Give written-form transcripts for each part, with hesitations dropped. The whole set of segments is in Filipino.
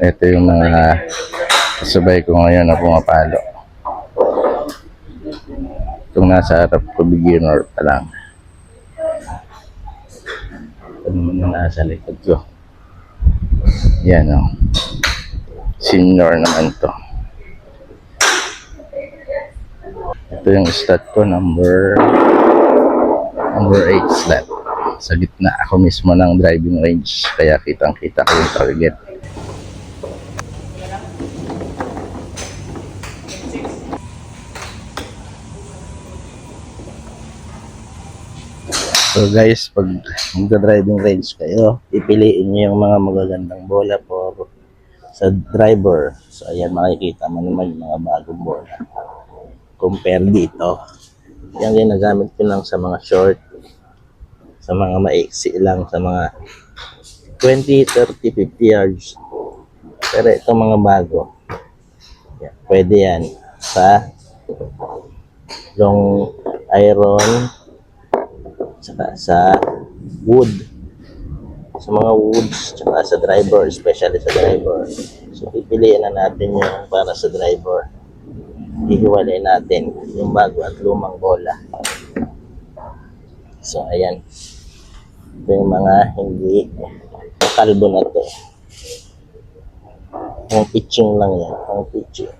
Ito yung mga kasabay ko ngayon na pumapalo. Itong nasa harap ko, beginner pa lang. Ito naman yung nasa likod ko. Yan o. Senior naman to. Ito yung stat ko, number 8 slot. Sa gitna ako mismo ng driving range, kaya kitang-kita ko yung target. So guys, pag magda-driving range kayo, ipiliin nyo yung mga magagandang bola for sa driver. So ayan, makikita mo naman yung mga bagong bola. Compare dito. Yan ginagamit ko lang sa mga short, sa mga maiksi lang, sa mga 20, 30, 50 yards. Pero itong mga bago, yan, pwede yan sa long iron, saka sa wood, sa mga woods, saka sa driver, especially sa driver. So pipiliin na natin yung para sa driver. Hihiwalay natin yung bago at lumang bola. So ayan, ito yung mga hindi kalbo na to. Yung pitching lang yan, yung pitching.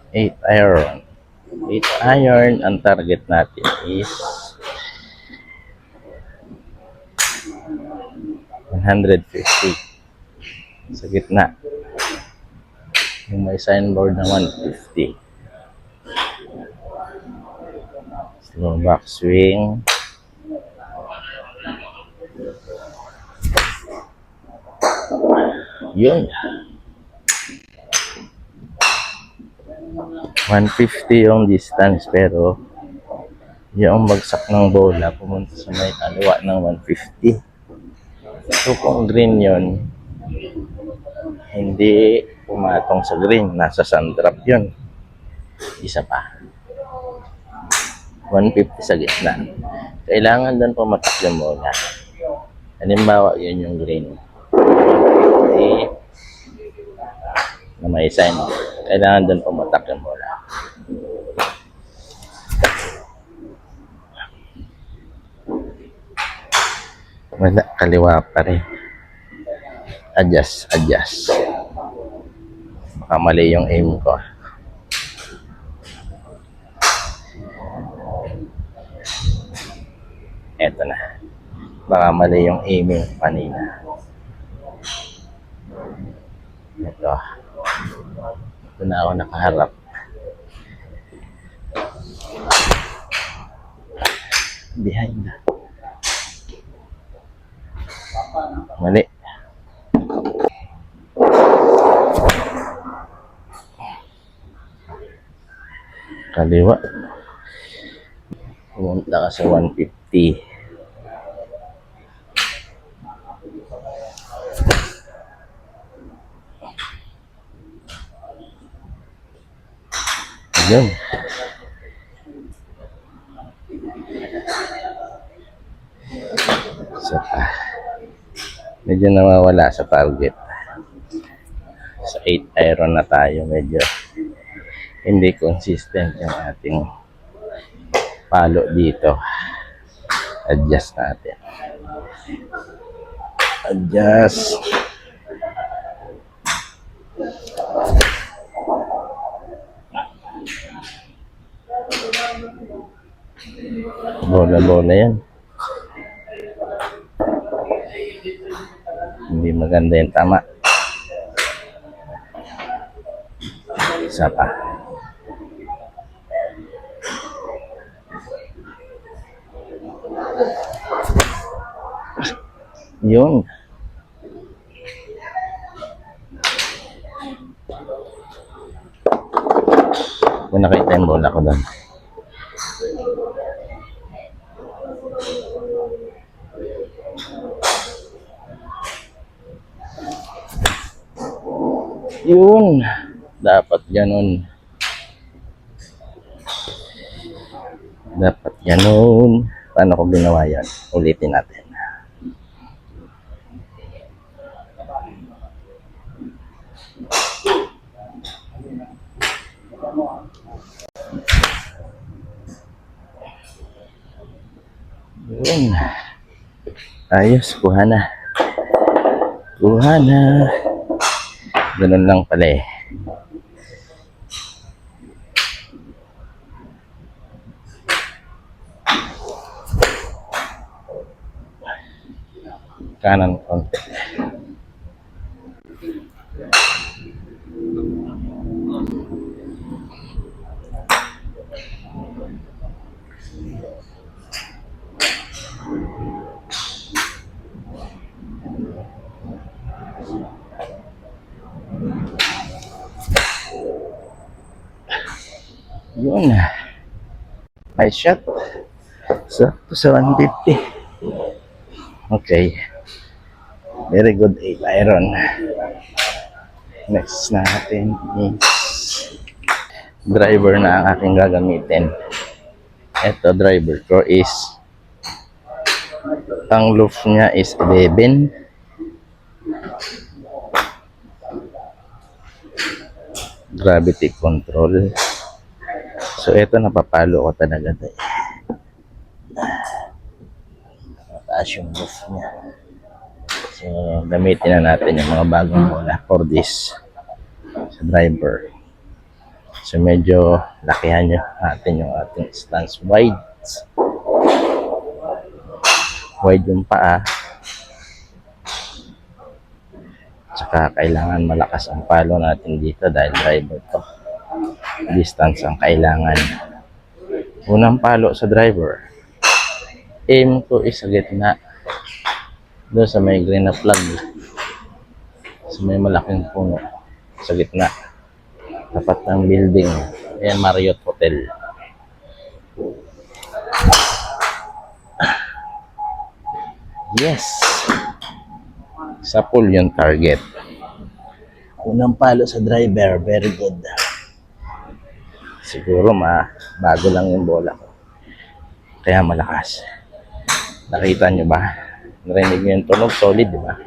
Eight iron. 8 iron, ang target natin is 150 sa gitna. Yung may signboard na 150. Slow back swing. Yun. 150 yung distance, pero yung bagsak ng bola pumunta sa may kaliwa ng 150. So kung green yun, hindi pumatong sa green, nasa sand trap yun. Isa pa, 150 sa gitna. Kailangan doon pumatak yung bola. Halimbawa, yun yung green, 150 na may sign. Kailangan doon pumatak yung bola. Wala, kaliwa pa rin. Adjust. Baka mali yung aim ko. Eto na. Baka mali yung aiming kanina. Ito. Ito na ako nakaharap. Behind na. Mali. Kaliwa. Pumunta ka sa 150. Yun. So, medyo nawawala sa target. Sa 8 iron na tayo, medyo hindi consistent yung ating palo dito. Adjust natin. Adjust. Bola yan. Hindi maganda yung tama. Isa pa. Yun. Kung nakita yung bola ko doon. Yun. Dapat ganun. Paano ko ginawa yan? Ulitin natin. Yun. Ayos, kuha na. Kuha na. Ganun lang pala eh. Kanan konti. Yun. Nice shot. Sakto sa 150. Okay. Very good 8 iron. Next natin is driver na ang aking gagamitin. Ito driver ko is ang loop niya is 11. Gravity control. So ito napapalo ko talaga ito. Mataas yung loop niya. So gamitin na natin yung mga bagong bola for this sa driver. So medyo lakihan nyo natin yung ating stance wide. Wide yung paa. Tsaka kailangan malakas ang palo natin dito dahil driver to. Distance ang kailangan. Unang palo sa driver. Aim ko is sa gitna. Doon sa may green na flag. Sa may malaking puno. Sa gitna. Tapat ng building. Ayan, Marriott Hotel. Yes. Sa pool yung target. Unang palo sa driver. Very good. Siguro bago lang yung bola ko. Kaya malakas. Nakita nyo ba? Narinig nyo yung tunog. Solid, di ba?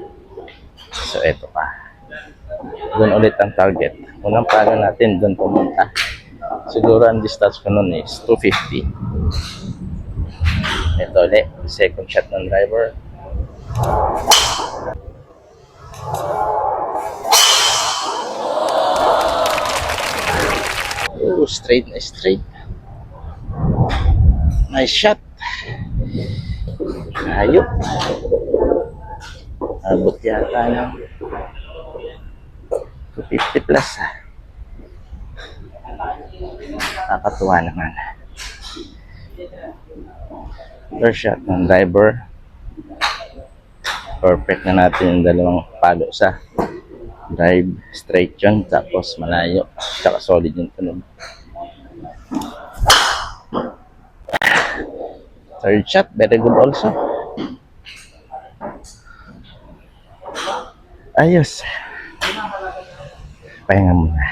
So, eto pa. Doon ulit ang target. Unang palo natin, doon pumunta. Siguro ang distance ko nun is 250. Ito ulit. Second shot ng driver. Oh, straight na straight. Nice shot. Ayop. Abot yata ng 250 plus. Nakakatuwa naman. First shot ng driver. Perfect na natin yung dalawang palo sa drive. Straight yun. Tapos malayo. Tsaka solid yung tunog. Third shot. Very good also. Ayos. Pahinga muna.